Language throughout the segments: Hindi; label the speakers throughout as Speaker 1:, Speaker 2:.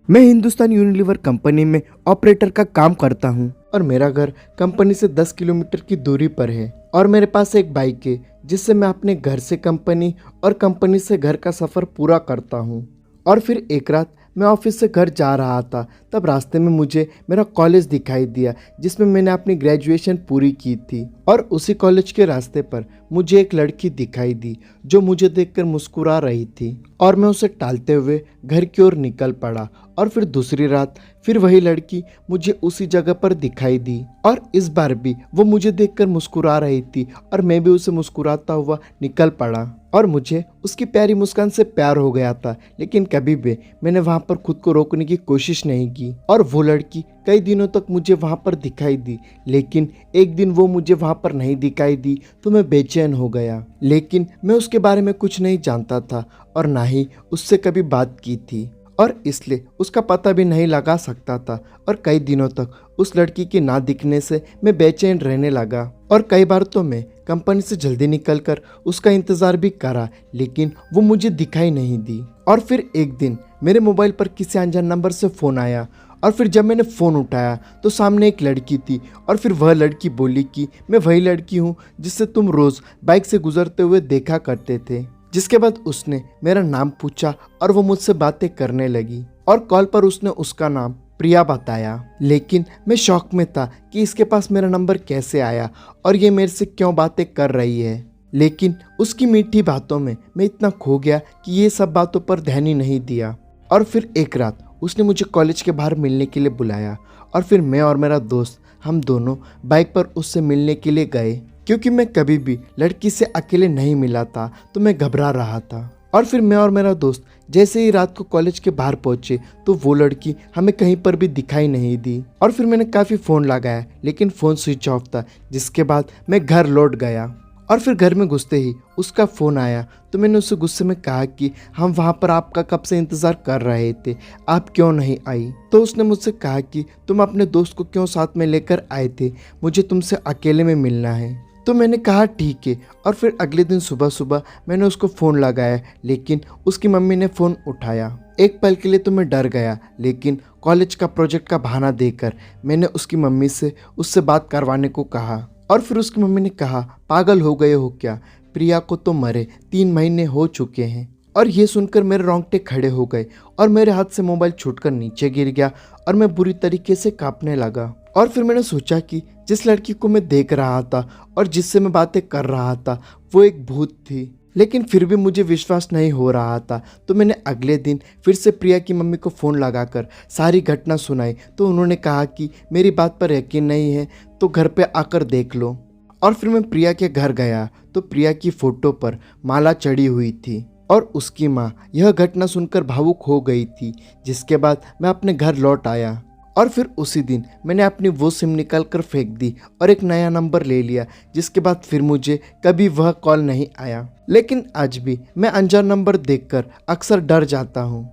Speaker 1: मैं हिंदुस्तान यूनिलीवर कंपनी में ऑपरेटर का काम करता हूँ और मेरा घर कंपनी से 10 किलोमीटर की दूरी पर है और मेरे पास एक बाइक है जिससे मैं अपने घर से कंपनी और कंपनी से घर का सफ़र पूरा करता हूँ। और फिर एक रात मैं ऑफिस से घर जा रहा था, तब रास्ते में मुझे मेरा कॉलेज दिखाई दिया जिसमें मैंने अपनी ग्रेजुएशन पूरी की थी। और उसी कॉलेज के रास्ते पर मुझे एक लड़की दिखाई दी जो मुझे देखकर मुस्कुरा रही थी और मैं उसे टालते हुए घर की ओर निकल पड़ा। और फिर दूसरी रात फिर वही लड़की मुझे उसी जगह पर दिखाई दी और इस बार भी वो मुझे देखकर मुस्कुरा रही थी और मैं भी उसे मुस्कुराता हुआ निकल पड़ा। और मुझे उसकी प्यारी मुस्कान से प्यार हो गया था, लेकिन कभी भी मैंने वहां पर खुद को रोकने की कोशिश नहीं की। और वो लड़की कई दिनों तक मुझे वहां पर दिखाई दी, लेकिन एक दिन वो मुझे वहां पर नहीं दिखाई दी तो मैं बेचैन हो गया। लेकिन मैं उसके बारे में कुछ नहीं जानता था और ना ही उससे कभी बात की थी और इसलिए उसका पता भी नहीं लगा सकता था। और कई दिनों तक उस लड़की के ना दिखने से मैं बेचैन रहने लगा और कई बार तो मैं कंपनी से जल्दी निकलकर उसका इंतज़ार भी करा, लेकिन वो मुझे दिखाई नहीं दी। और फिर एक दिन मेरे मोबाइल पर किसी अनजान नंबर से फ़ोन आया और फिर जब मैंने फ़ोन उठाया तो सामने एक लड़की थी और फिर वह लड़की बोली कि मैं वही लड़की हूँ जिससे तुम रोज़ बाइक से गुजरते हुए देखा करते थे। जिसके बाद उसने मेरा नाम पूछा और वो मुझसे बातें करने लगी और कॉल पर उसने उसका नाम प्रिया बताया। लेकिन मैं शॉक में था कि इसके पास मेरा नंबर कैसे आया और ये मेरे से क्यों बातें कर रही है। लेकिन उसकी मीठी बातों में मैं इतना खो गया कि ये सब बातों पर ध्यान ही नहीं दिया। और फिर एक रात उसने मुझे कॉलेज के बाहर मिलने के लिए बुलाया और फिर मैं और मेरा दोस्त हम दोनों बाइक पर उससे मिलने के लिए गए। क्योंकि मैं कभी भी लड़की से अकेले नहीं मिला था तो मैं घबरा रहा था। और फिर मैं और मेरा दोस्त जैसे ही रात को कॉलेज के बाहर पहुंचे तो वो लड़की हमें कहीं पर भी दिखाई नहीं दी। और फिर मैंने काफ़ी फ़ोन लगाया लेकिन फ़ोन स्विच ऑफ था। जिसके बाद मैं घर लौट गया और फिर घर में घुसते ही उसका फ़ोन आया तो मैंने उससे गुस्से में कहा कि हम वहाँ पर आपका कब से इंतज़ार कर रहे थे, आप क्यों नहीं आई। तो उसने मुझसे कहा कि तुम अपने दोस्त को क्यों साथ में लेकर आए थे, मुझे तुमसे अकेले में मिलना है। तो मैंने कहा ठीक है। और फिर अगले दिन सुबह सुबह मैंने उसको फ़ोन लगाया, लेकिन उसकी मम्मी ने फ़ोन उठाया। एक पल के लिए तो मैं डर गया, लेकिन कॉलेज का प्रोजेक्ट का बहाना देकर मैंने उसकी मम्मी से उससे बात करवाने को कहा। और फिर उसकी मम्मी ने कहा पागल हो गए हो क्या, प्रिया को तो मरे 3 महीने हो चुके हैं। और ये सुनकर मेरे रोंगटे खड़े हो गए और मेरे हाथ से मोबाइल छूटकर नीचे गिर गया और मैं बुरी तरीके से कांपने लगा। और फिर मैंने सोचा कि जिस लड़की को मैं देख रहा था और जिससे मैं बातें कर रहा था वो एक भूत थी। लेकिन फिर भी मुझे विश्वास नहीं हो रहा था तो मैंने अगले दिन फिर से प्रिया की मम्मी को फ़ोन लगाकर सारी घटना सुनाई तो उन्होंने कहा कि मेरी बात पर यकीन नहीं है तो घर पे आकर देख लो। और फिर मैं प्रिया के घर गया तो प्रिया की फ़ोटो पर माला चढ़ी हुई थी और उसकी माँ यह घटना सुनकर भावुक हो गई थी। जिसके बाद मैं अपने घर लौट आया और फिर उसी दिन मैंने अपनी वो सिम निकाल कर फेंक दी और एक नया नंबर ले लिया। जिसके बाद फिर मुझे कभी वह कॉल नहीं आया। लेकिन आज भी मैं अनजान नंबर देखकर अक्सर डर जाता हूँ।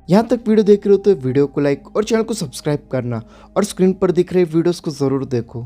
Speaker 1: यहाँ तक वीडियो देख रहे हो तो वीडियो को लाइक और चैनल को सब्सक्राइब करना और स्क्रीन पर दिख रहे वीडियोस को ज़रूर देखो।